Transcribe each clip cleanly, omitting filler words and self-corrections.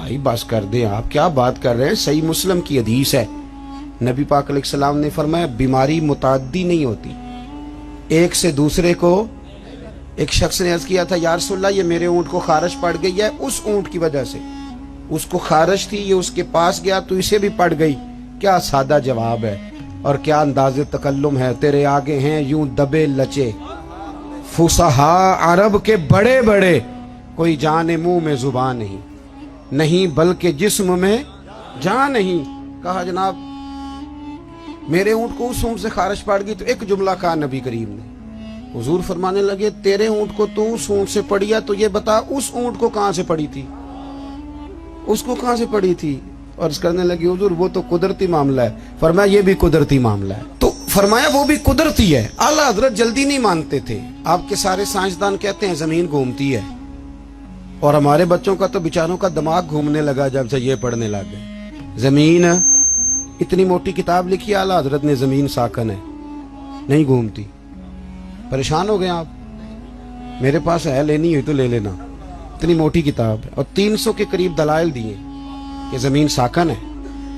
بھائی بس کر دیں، آپ کیا بات کر رہے ہیں؟ صحیح مسلم کی حدیث ہے، نبی پاک علیہ السلام نے فرمایا بیماری متعدی نہیں ہوتی، ایک سے دوسرے کو۔ ایک شخص نے عرض کیا تھا یا رسول اللہ یہ میرے اونٹ کو خارش پڑ گئی ہے، اس اونٹ کی وجہ سے، اس کو خارش تھی، یہ اس کے پاس گیا تو اسے بھی پڑ گئی۔ کیا سادہ جواب ہے اور کیا انداز تکلم ہے! تیرے آگے ہیں یوں دبے لچے فصحاء عرب کے بڑے بڑے، کوئی جان منہ میں زبان نہیں بلکہ جسم میں جان نہیں۔ کہا جناب میرے اونٹ کو اس اونٹ سے خارش پڑ گئی، تو ایک جملہ کہا نبی کریم نے۔ حضور فرمانے لگے تیرے اونٹ کو تو اس اونٹ سے پڑی ہے، تو یہ بتا اس اونٹ کو کہاں سے پڑی تھی، اس کو کہاں سے پڑی تھی؟ اور اس کرنے لگی حضور وہ تو قدرتی معاملہ ہے۔ فرمایا یہ بھی قدرتی معاملہ ہے، تو فرمایا وہ بھی قدرتی ہے۔ اعلیٰ حضرت جلدی نہیں مانتے تھے۔ آپ کے سارے سائنسدان کہتے ہیں زمین گھومتی ہے، اور ہمارے بچوں کا تو بیچاروں کا دماغ گھومنے لگا جب سے یہ پڑھنے لگ گئے۔ زمین اتنی موٹی کتاب لکھی اعلیٰ حضرت نے، زمین ساکن ہے، نہیں گھومتی۔ پریشان ہو گئے آپ؟ میرے پاس ہے، لینی ہوئی تو لے لینا، اتنی موٹی کتاب ہے، اور 300 کے قریب دلائل دیے کہ زمین ساکن ہے۔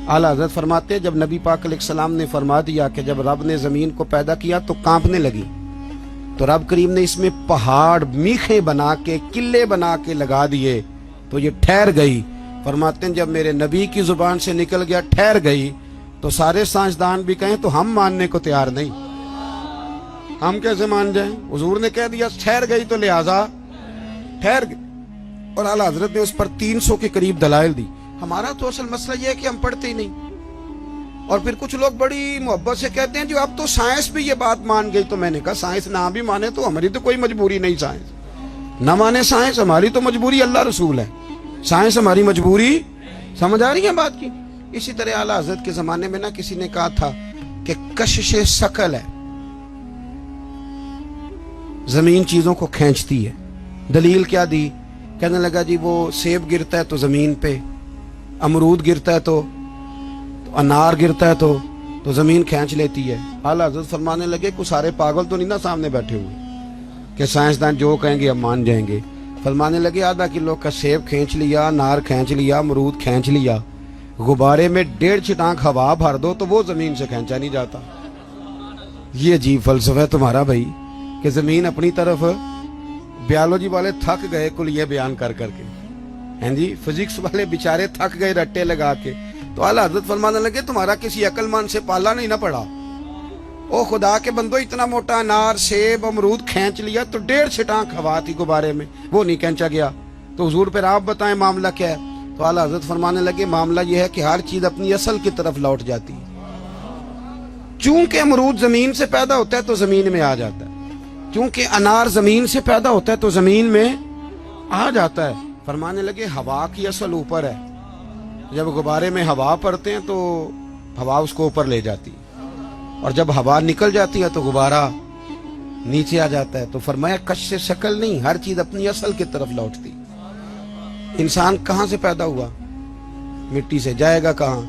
اعلیٰ حضرت فرماتے ہیں جب نبی پاک علیہ السلام نے فرما دیا کہ جب رب نے زمین کو پیدا کیا تو کانپنے لگی، تو رب کریم نے اس میں پہاڑ میخیں بنا کے قلعے بنا کے لگا دیے تو یہ ٹھہر گئی۔ فرماتے ہیں جب میرے نبی کی زبان سے نکل گیا ٹھہر گئی، تو سارے سائنسدان بھی کہیں تو ہم ماننے کو تیار نہیں، ہم کیسے مان جائیں؟ حضور نے کہہ دیا ٹھہر گئی تو لہذا ٹھہر گئی، اور اعلیٰ حضرت نے اس پر 300 کے قریب دلائل دی۔ ہمارا تو اصل مسئلہ یہ ہے کہ ہم پڑھتے ہی نہیں، اور پھر کچھ لوگ بڑی محبت سے کہتے ہیں جو اب تو سائنس بھی یہ بات مان گئی۔ تو میں نے کہا سائنس نہ بھی مانے تو ہماری تو کوئی مجبوری نہیں، سائنس نہ مانے سائنس، ہماری تو مجبوری اللہ رسول ہے، سائنس ہماری مجبوری۔ سمجھ آ رہی ہے بات کی؟ اسی طرح اعلیٰ حضرت کے زمانے میں نا کسی نے کہا تھا کہ کشش ثقل ہے، زمین چیزوں کو کھینچتی ہے۔ دلیل کیا دی؟ کہنے لگا جی وہ سیب گرتا ہے تو زمین پہ، امرود گرتا ہے تو انار گرتا ہے تو زمین کھینچ لیتی ہے۔ اعلیٰ حضرت فرمانے لگے کوئی سارے پاگل تو نہیں نا سامنے بیٹھے ہوئے کہ سائنسدان جو کہیں گے ہم مان جائیں گے۔ فرمانے لگے آدھا کلو کا سیب کھینچ لیا، انار کھینچ لیا، امرود کھینچ لیا، غبارے میں 1.5 چھٹانک ہوا بھر دو تو وہ زمین سے کھینچا نہیں جاتا۔ یہ عجیب فلسفہ ہے تمہارا بھائی کہ زمین اپنی طرف، بیالوجی والے تھک گئے کل یہ بیان کر کے، ہیں جی فزکس والے بیچارے تھک گئے رٹے لگا کے۔ تو اعلیٰ حضرت فرمانے لگے تمہارا کسی عقل مند سے پالا نہیں نہ پڑا، او خدا کے بندو اتنا موٹا انار سیب امرود کھینچ لیا تو 1.5 چھٹانک ہوا تھی غبارے میں، وہ نہیں کھینچا گیا۔ تو حضور پھر آپ بتائیں معاملہ کیا ہے؟ تو اعلیٰ حضرت فرمانے لگے معاملہ یہ ہے کہ ہر چیز اپنی اصل کی طرف لوٹ جاتی ہے۔ چونکہ امرود زمین سے پیدا ہوتا ہے تو زمین میں آ جاتا ہے، چونکہ انار زمین سے پیدا ہوتا ہے تو زمین میں آ جاتا ہے۔ فرمانے لگے ہوا کی اصل اوپر ہے، جب غبارے میں ہوا پڑتے ہیں تو ہوا اس کو اوپر لے جاتی ہے، اور جب ہوا نکل جاتی ہے تو غبارہ نیچے آ جاتا ہے۔ تو فرمایا کش سے شکل نہیں، ہر چیز اپنی اصل کی طرف لوٹتی۔ انسان کہاں سے پیدا ہوا؟ مٹی سے، جائے گا کہاں؟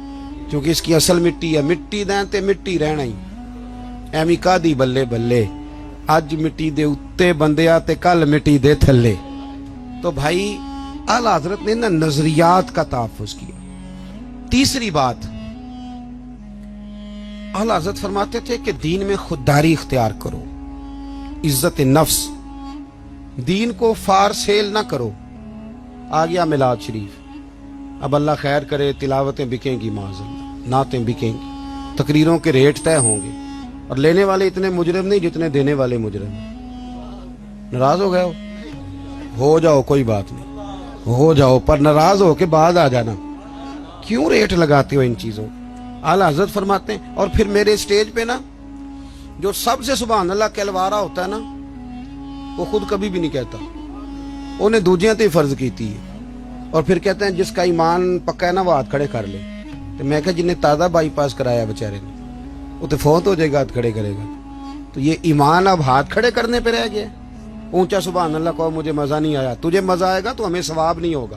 چونکہ اس کی اصل مٹی ہے، مٹی دیں تے مٹی رہنا ہی ایمی کا دی بلے بلے، اج مٹی دے اتے بندیا تے کل مٹی دے تھلے۔ تو بھائی اعلیٰ حضرت نے نا نظریات کا تحفظ کیا۔ تیسری بات، اعلیٰ حضرت فرماتے تھے کہ دین میں خودداری اختیار کرو، عزت نفس، دین کو فار سیل نہ کرو۔ آ گیا میلاد شریف، اب اللہ خیر کرے تلاوتیں بکیں گی، معاذ اللہ نعتیں بکیں گی، تقریروں کے ریٹ طے ہوں گے، اور لینے والے اتنے مجرم نہیں جتنے دینے والے مجرم ہیں۔ ناراض ہو گئے ہو جاؤ، کوئی بات نہیں، ہو جاؤ، پر ناراض ہو کے بعد آ جانا، کیوں ریٹ لگاتے ہو ان چیزوں؟ اعلیٰ حضرت فرماتے ہیں اور پھر میرے سٹیج پہ نا جو سب سے سبحان اللہ کہلوا رہا ہوتا ہے نا، وہ خود کبھی بھی نہیں کہتا، انہیں دوجیاں تے فرض کیتی ہے، اور پھر کہتے ہیں جس کا ایمان پکا ہے نا وہ ہاتھ کھڑے کر لے۔ تو میں کہا جنہیں تازہ بائی پاس کرایا بیچارے نے، وہ تو فوت ہو جائے گا ہاتھ کھڑے کرے گا، تو یہ ایمان اب ہاتھ کھڑے کرنے پہ رہ گیا۔ اونچا سبحان اللہ کہو مجھے مزہ نہیں آیا، تجھے مزہ آئے گا تو ہمیں ثواب نہیں ہوگا۔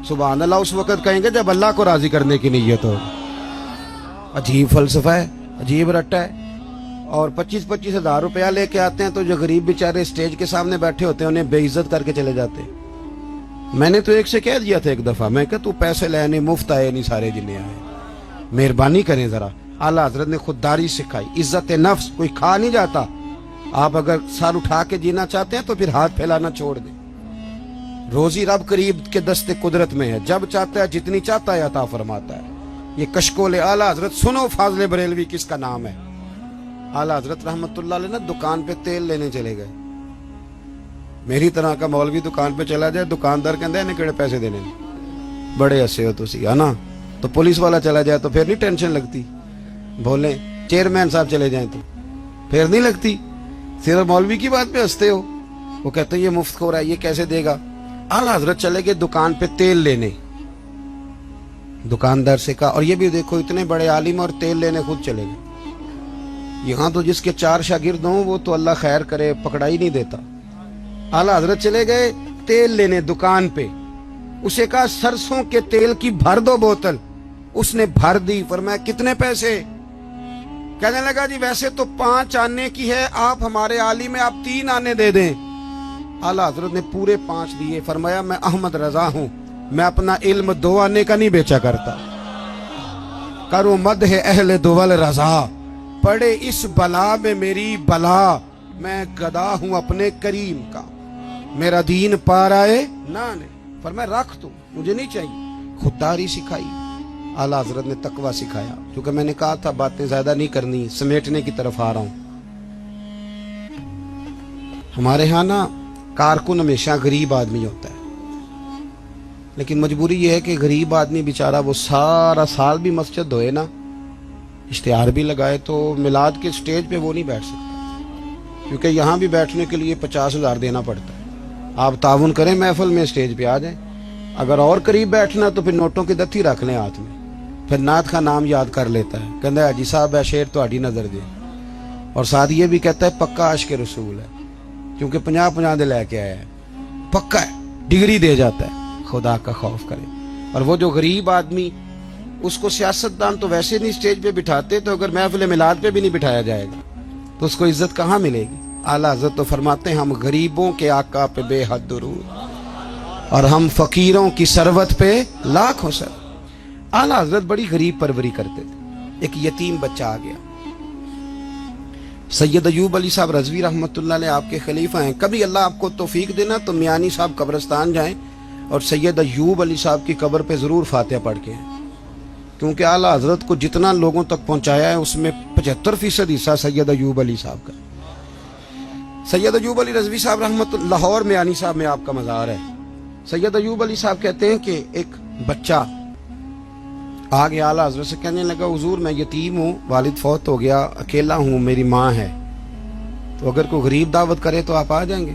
سبحان اللہ اس وقت کہیں گے جب اللہ کو راضی کرنے کی نیت ہو۔ عجیب فلسفہ ہے، عجیب رٹا ہے۔ اور 25-25 ہزار روپیہ لے کے آتے ہیں تو جو غریب بیچارے اسٹیج کے سامنے بیٹھے ہوتے ہیں انہیں بے عزت کر کے چلے جاتے ہیں۔ میں نے تو ایک سے کہہ دیا تھا ایک دفعہ, میں کہ تو پیسے لینے مفت آئے نہیں سارے جنہیں آئے, مہربانی کریں ذرا. اعلیٰ حضرت نے خودداری سکھائی, عزت نفس, کوئی کھا نہیں جاتا. آپ اگر سر اٹھا کے جینا چاہتے ہیں تو پھر ہاتھ پھیلانا چھوڑ دیں. روزی رب قریب کے دست قدرت میں ہے, جب چاہتا ہے جتنی چاہتا ہے عطا فرماتا ہے. یہ کشکول اعلیٰ حضرت سنو فاضل بریلوی کس کا نام ہے. اعلیٰ حضرت رحمت اللہ علیہ نا دکان پہ تیل لینے چلے گئے. میری طرح کا مولوی دکان پہ چلا جائے, دکاندار کہندا ہے انہیں کیڑے پیسے دینے, بڑے ہسے ہو تسی ہے نا. تو پولیس والا چلا جائے تو پھر نہیں ٹینشن لگتی, بولیں چیئرمین صاحب چلے جائیں تو پھر نہیں لگتی. صرف مولوی کی بات پہ ہنستے ہو. وہ کہتے ہیں یہ مفت خور ہے, یہ کیسے دے گا. اعلیٰ حضرت چلے گئے دکان پہ تیل لینے. دکاندار سے کہا, اور یہ بھی دیکھو اتنے بڑے عالم اور تیل لینے خود چلے گئے. یہاں تو جس کے 4 شاگرد ہوں وہ تو اللہ خیر کرے پکڑا ہی نہیں دیتا. اعلیٰ حضرت چلے گئے تیل لینے دکان پہ. اسے کہا سرسوں کے تیل کی بھر دو بوتل. اس نے بھر دی. فرمایا کتنے پیسے؟ کہنے لگا جی ویسے تو 5 آنے کی ہے, آپ ہمارے عالم میں آپ 3 آنے دے دیں. اعلیٰ حضرت نے پورے 5 دیے. فرمایا میں احمد رضا ہوں, میں اپنا علم 2 آنے کا نہیں بیچا کرتا. کرو مدح اہل دول رضا, پڑے اس بلا میں میری بلا, میں گدا ہوں اپنے کریم کا, میرا دین پار آئے نہ نے. فرمایا رکھ تو, مجھے نہیں چاہیے. خودداری سکھائی. اعلیٰ حضرت نے تقوی سکھایا. کیونکہ میں نے کہا تھا باتیں زیادہ نہیں کرنی, سمیٹنے کی طرف آ رہا ہوں. ہمارے ہاں نا کارکن ہمیشہ غریب آدمی ہوتا ہے, لیکن مجبوری یہ ہے کہ غریب آدمی بیچارہ وہ سارا سال بھی مسجد دھوئے نا, اشتہار بھی لگائے, تو میلاد کے سٹیج پہ وہ نہیں بیٹھ سکتا, کیونکہ یہاں بھی بیٹھنے کے لیے 50,000 دینا پڑتا ہے. آپ تعاون کریں محفل میں سٹیج پہ آ جائیں. اگر اور قریب بیٹھنا تو پھر نوٹوں کی دتھی رکھ لیں ہاتھ میں, پھر نعت کا نام یاد کر لیتا ہے, کہتا ہے حاجی صاحب ہے شیر تو آڈی نظر دے, اور ساتھ یہ بھی کہتا ہے پکا عاشق رسول ہے, کیونکہ 50 دے لے کے آیا ہے, پکا ہے, ڈگری دے جاتا ہے. خدا کا خوف کرے. اور وہ جو غریب آدمی, اس کو سیاستدان تو ویسے نہیں سٹیج پہ بٹھاتے, تو اگر محفل میلاد پہ بھی نہیں بٹھایا جائے گا تو اس کو عزت کہاں ملے گی. اعلیٰ حضرت تو فرماتے ہیں ہم غریبوں کے آقا پہ بے حد درود, اور ہم فقیروں کی ثروت پہ لاکھوں سر. اعلیٰ حضرت بڑی غریب پروری کرتے تھے. ایک یتیم بچہ آ گیا. سید ایوب علی صاحب رضوی رحمت اللہ علیہ آپ کے خلیفہ ہیں. کبھی اللہ آپ کو توفیق دینا تو میانی صاحب قبرستان جائیں اور سید ایوب علی صاحب کی قبر پہ ضرور فاتحہ پڑھ کے ہیں, کیونکہ اعلیٰ حضرت کو جتنا لوگوں تک پہنچایا ہے اس میں 75% حصہ سید ایوب علی صاحب کا. سید ایوب علی رضوی صاحب رحمت لاہور میانی صاحب میں آپ کا مزار ہے. سید ایوب علی صاحب کہتے ہیں کہ ایک بچہ آگے اعلیٰ حضرت سے کہنے لگا حضور میں یتیم ہوں, والد فوت ہو گیا, اکیلا ہوں, میری ماں ہے, تو اگر کوئی غریب دعوت کرے تو آپ آ جائیں گے.